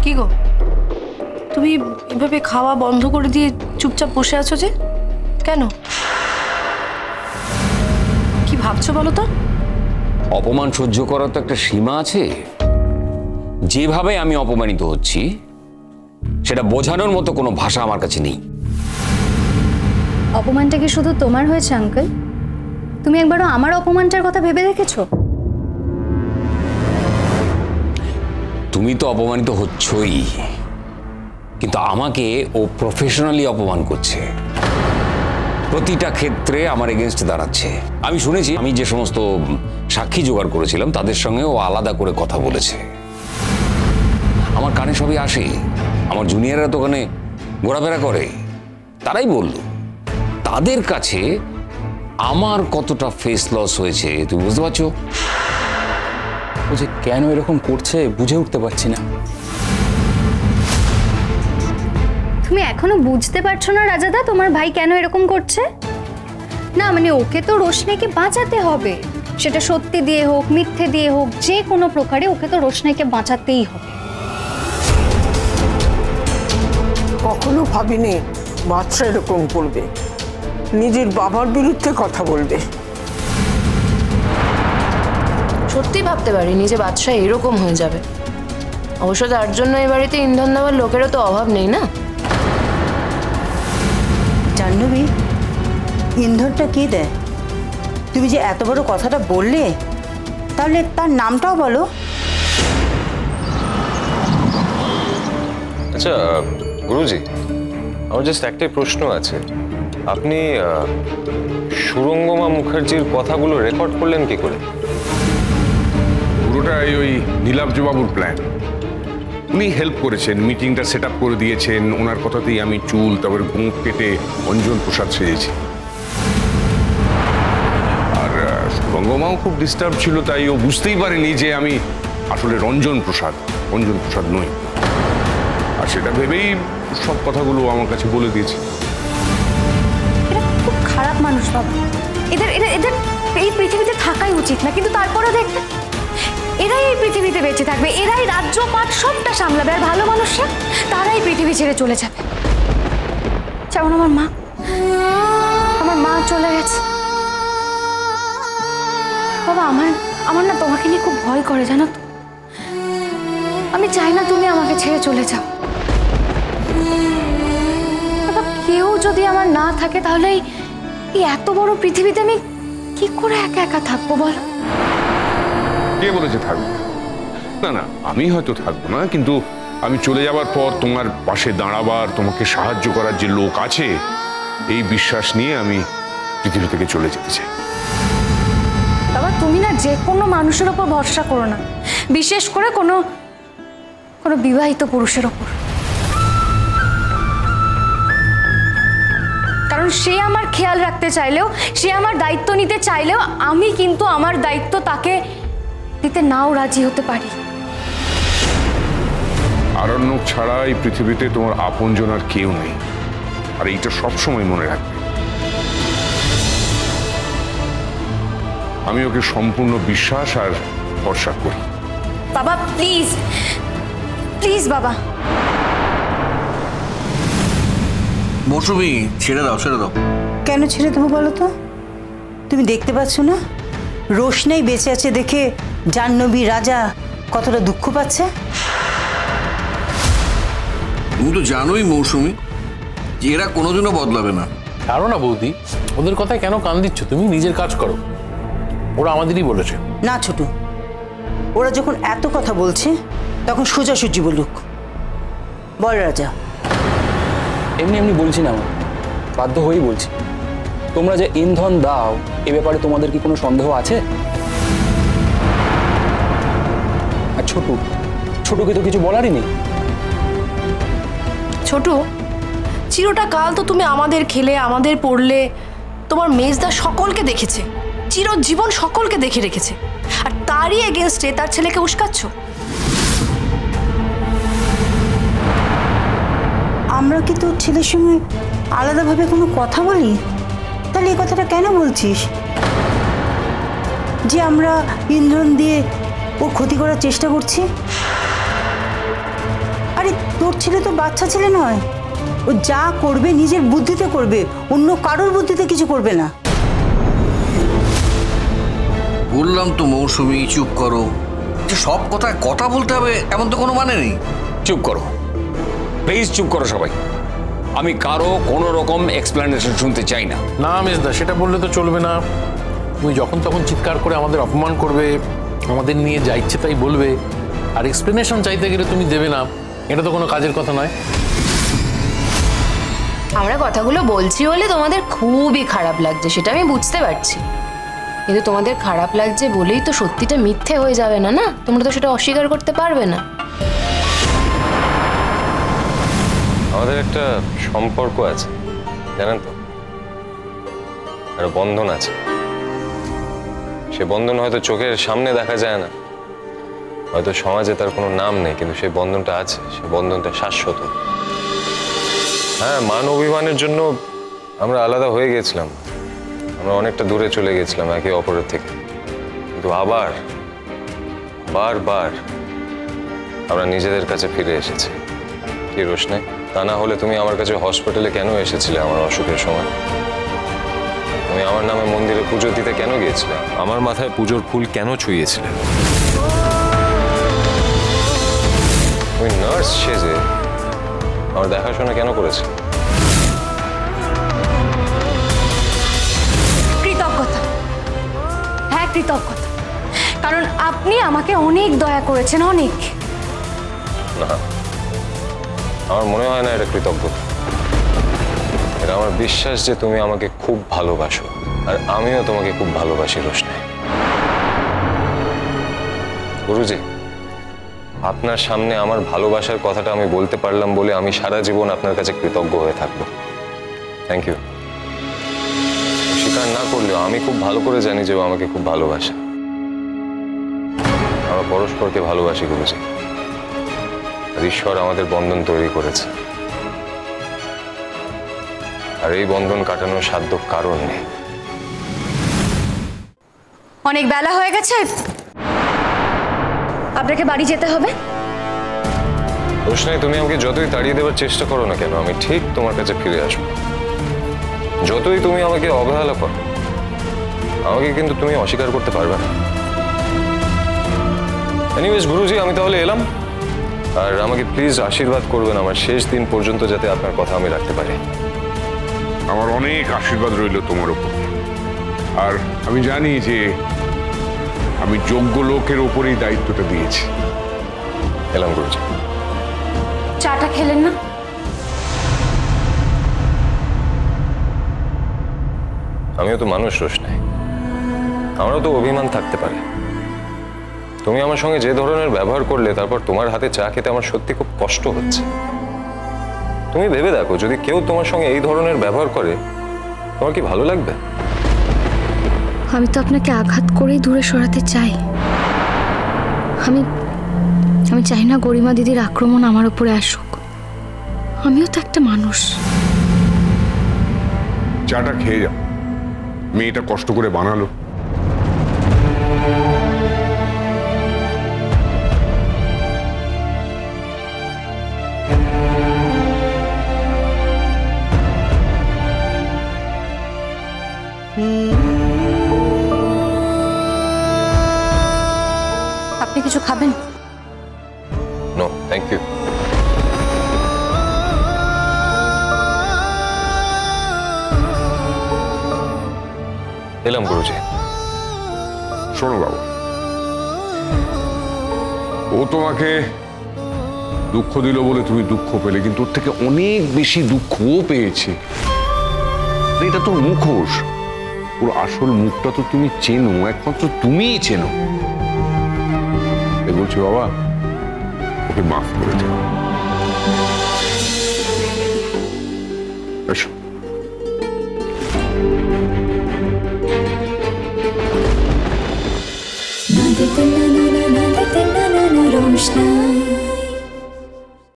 কি গো, তুমি এভাবে খাওয়া বন্ধ করে দিয়ে চুপচাপ বসে আছো যে কেন? কি ভাবছো বলো তো? অপমান সহ্য করার তো একটা সীমা আছে। যেভাবে আমি অপমানিত হচ্ছি সেটা বোঝানোর মতো কোনো ভাষা আমার কাছে নেই। অপমানটা কি শুধু তোমার হয়েছে আঙ্কেল? তুমি একবারও আমার অপমানটার কথা ভেবে দেখেছো? তুমি তো অপমানিত হচ্ছই, কিন্তু আমাকে ও প্রফেশনালি অপমান করছে। প্রতিটা ক্ষেত্রে আমার এগেনস্ট দাঁড়াচ্ছে। আমি শুনেছি আমি যে সমস্ত সাক্ষী জোগাড় করেছিলাম তাদের সঙ্গে ও আলাদা করে কথা বলেছে। আমার কানে সবই আসে। আমার জুনিয়ররা তো ওখানে ঘোরাফেরা করে, তারাই বলল তাদের কাছে আমার কতটা ফেস লস হয়েছে তুমি বুঝতে পারছো? ও যে কেন এরকম করছে বুঝে উঠতে পারছি না। তুমি এখনো বুঝতে পারছো না রাজাদা তোমার ভাই কেন এরকম করছে? না মানে ওকে তো রোশনাইকে বাঁচাতে হবে, সেটা সত্যি দিয়ে হোক মিথ্যে দিয়ে হোক, যে কোনো প্রকারে ওকে তো রোশনাইকে বাঁচাতেই হবে। কখনো ভাবিনি বাচ্চা এরকম করবে, নিজের বাবার বিরুদ্ধে কথা বলবে। সত্যি ভাবতে পারিনি যে বাদশা এরকম হয়ে যাবে। অবশ্য তার জন্য এই বাড়িতে ইন্ধন দেওয়ার লোকেরও তো অভাব নেই না। জাহ্নবী, ইন্ধনটা কে দেয়? তুমি যে এত বড় কথাটা বললে, তাহলে তার নামটাও বলো। আচ্ছা গুরুজি, আমার জাস্ট একটাই প্রশ্ন আছে। আপনি সুরঙ্গমা মুখার্জির কথাগুলো রেকর্ড করলেন কি করে? পুরোটাই ওই নীলাব্জবাবুর প্ল্যান। উনি হেল্প করেছেন, মিটিংটা সেট আপ করে দিয়েছেন। ওনার কথাতেই আমি চুল তারপরে গোঁফ কেটে অঞ্জন প্রসাদ সেজেছি। আর সুরঙ্গমাও খুব ডিস্টার্ব ছিল, তাই ও বুঝতেই পারেনি যে আমি আসলে রঞ্জন প্রসাদ নই। আর সেটা ভেবেই সব কথাগুলো আমার কাছে বলে দিয়েছে। এরা খুব খারাপ মানুষ বাবা, এদের এদের এদের এই পৃথিবীতে থাকাই উচিত না, কিন্তু তারপরেও দেখবে এরাই এই পৃথিবীতে বেঁচে থাকবে, এরাই রাজ্যপাট সবটা সামলাবে, আর ভালো মানুষরা তারাই পৃথিবী ছেড়ে চলে যাবে। যেমন আমার মা চলে গেছে। বাবা আমার না তোমাকে নিয়ে খুব ভয় করে জানো তো। আমি চাই না তুমি আমাকে ছেড়ে চলে যাও। বাবা কেউ যদি আমার না থাকে তাহলে এই এত বড় পৃথিবীতে আমি কি করে একা একা থাকবো বলো? কে বলেছে থাকবে? না, আমি হয়তো থাকবো না, কিন্তু আমি চলে যাবার পর তোমার পাশে দাঁড়াবার, তোমাকে সাহায্য করার যে লোক আছে, এই বিশ্বাস নিয়ে আমি পৃথিবী থেকে চলে যেতে চাই। বাবা তুমি না যে কোনো মানুষের ওপর ভরসা করো না, বিশেষ করে কোনো বিবাহিত পুরুষের ওপর। কারণ সে আমার খেয়াল রাখতে চাইলেও, সে আমার দায়িত্ব নিতে চাইলেও আমি কিন্তু আমার দায়িত্ব তাকে দিতে নাও রাজি হতে পারি। আরণ্যক ছাড়া এই পৃথিবীতে তোমার আপনজন আর কেউ নেই, আর এইটা সবসময় মনে রাখবে। আমি ওকে সম্পূর্ণ বিশ্বাস আর ভরসা করি। বাবা প্লিজ প্লিজ বাবা। মৌসুমী ছেড়ে দাও। কেন ছেড়ে দেবো বলো তো? তুমি দেখতে পাচ্ছ না রোশনাই বেঁচে আছে দেখে জাহ্নবী রাজা কতটা দুঃখ পাচ্ছে? তুমি তো জানোই মৌসুমী যে এরা কোনোদিনও বদলাবে না। ছাড়ো না বৌদি, ওদের কথায় কেন কান দিচ্ছ? তুমি নিজের কাজ করো, ওরা আমাদেরই বলেছে। না ছোট, ওরা যখন এত কথা বলছে তখন সোজাসুজি বলুক। বল রাজা। এমনি বলছি না, বাধ্য হয়েই বলছি। তোমরা যে ইন্ধন দাও এ ব্যাপারে তোমাদের কি কোনো সন্দেহ আছে? আর ছোটকে তো কিছু বলারই নেই। ছোট, চিরটা কাল তো তুমি আমাদের খেলে আমাদের পড়লে, তোমার মেজদা সকলকে দেখেছে, চিরজীবন সকলকে দেখে রেখেছে, আর তারই এগেনস্টে তার ছেলেকে উস্কাচ্ছ। আমরা কি তোর ছেলের সঙ্গে আলাদাভাবে কোনো কথা বলি? তাহলে এই কথাটা কেন বলছিস যে আমরা ইন্ধন দিয়ে ওর ক্ষতি করার চেষ্টা করছি? আরে তোর ছেলে তো বাচ্চা ছেলে নয়, ও যা করবে নিজের বুদ্ধিতে করবে, অন্য কারোর বুদ্ধিতে কিছু করবে না। বললাম তো মৌসুমি চুপ করো, যে সব কথায় কথা বলতে হবে এমন তো কোনো মানে নেই। চুপ করো প্লিজ, চুপ করো সবাই। আমি কারো কোনো রকম এক্সপ্লেনেশন শুনতে চাই না। না মেজদা, সেটা বললে তো চলবে না। তুমি যখন তখন চিৎকার করে আমাদের অপমান করবে, আমাদের নিয়ে যা ইচ্ছে তাই বলবে, আর এক্সপ্লেনেশন চাইতে গেলে তুমি দেবে না, এটা তো কোনো কাজের কথা নয়। আমরা কথাগুলো বলছি বলে তোমাদের খুবই খারাপ লাগছে, সেটা আমি বুঝতে পারছি, কিন্তু তোমাদের খারাপ লাগছে বলেই তো সত্যিটা মিথ্যে হয়ে যাবে না। না, তোমরা তো সেটা অস্বীকার করতে পারবে না। আমাদের একটা সম্পর্ক আছে, জানেন তো, একটা বন্ধন আছে। সে বন্ধন হয়তো চোখের সামনে দেখা যায় না, হয়তো সমাজে তার কোনো নাম নেই, কিন্তু সেই বন্ধনটা আছে, সেই বন্ধনটা শাশ্বত। হ্যাঁ, মান অভিমানের জন্য আমরা আলাদা হয়ে গেছিলাম, আমরা অনেকটা দূরে চলে গেছিলাম একে অপরের থেকে, কিন্তু আবার বারবার আমরা নিজেদের কাছে ফিরে এসেছি। কি রোশনাই, তা না হলে তুমি আমার কাছে হসপিটালে কেন এসেছিলে আমার অসুখের সময়? তুমি আমার নামে মন্দিরে পুজো দিতে কেন গিয়েছিলে? আমার মাথায় পুজোর ফুল কেন ছুঁয়েছিলে? তুমি নার্স সেজে আমার দেখাশোনা কেন করেছে? কৃতজ্ঞতা, হ্যাঁ কৃতজ্ঞতা, কারণ আপনি আমাকে অনেক দয়া করেছেন, অনেক। না, আমার মনে হয় না এটা কৃতজ্ঞতা। এটা আমার বিশ্বাস যে তুমি আমাকে খুব ভালোবাসো, আর আমিও তোমাকে খুব ভালোবাসি রোশনাই। গুরুজি, আপনার সামনে আমার ভালোবাসার কথাটা আমি বলতে পারলাম বলে আমি সারা জীবন আপনার কাছে কৃতজ্ঞ হয়ে থাকবো। Thank you. স্বীকার না করলেও আমি খুব ভালো করে জানি যে ও আমাকে খুব ভালোবাসে। আমরা পরস্পরকে ভালোবাসি গুরুজি, আর ঈশ্বর আমাদের বন্ধন তৈরি করেছে, আর এই বন্ধন কাটানোর সাধ্য কারণ নেই। অনেক বেলা হয়ে গেছে, আপনাকে বাড়ি যেতে হবে। রোশনাই, তুমি আমাকে যতই তাড়িয়ে দেওয়ার চেষ্টা করো না কেন, আমি ঠিক তোমার কাছে ফিরে আসবো। যতই তুমি আমাকে অবহেলা করো, আমাকে কিন্তু তুমি অস্বীকার করতে পারবে না। এনিওয়েজ গুরুজি, আমি তাহলে এলাম, আর আমাকে প্লিজ আশীর্বাদ করবেন আমার শেষ দিন পর্যন্ত, যাতে আপনার কথা আমি রাখতে পারি। আমার অনেক আশীর্বাদ রইল তোমার উপর, আর আমি জানি যে আমি যোগ্য লোকের ওপরেই দায়িত্বটা দিয়েছি। এলাম গুরুজি। চাটা খেলেন না? আমিও তো মানুষ রোশনাই, আমারও তো অভিমান থাকতে পারে। তুমি আমার সঙ্গে যে ধরনের ব্যবহার করলে, তারপর তোমার হাতে চা খেতে আমার সত্যি খুব কষ্ট হচ্ছে। তুমি ভেবে দেখো, যদি কেউ তোমার সঙ্গে এই ধরনের ব্যবহার করে, তোমার কি ভালো লাগবে? আমি তো আপনাকে আঘাত করেই দূরে সরাতে চাই। আমি চাই না গরিমা দিদির আক্রমণ আমার উপরে আসুক। আমিও তো একটা মানুষ। চাটা খেয়ে যাও, মেয়েটা কষ্ট করে বানালো। আপনি কিছু খাবেন? No, thank you. এলাম গুরুজি। শোনো বাবা, ও তোমাকে দুঃখ দিল বলে তুমি দুঃখ পেলে, কিন্তু ওর থেকে অনেক বেশি দুঃখ ও পেয়েছে। এটা তোর মুখোশ, ওর আসল মুখটা তো তুমি চেনো, একমাত্র তুমিই চেনো। বলছি বাবা, ওকে মাফ করে দিও। এসো। रोशनाई।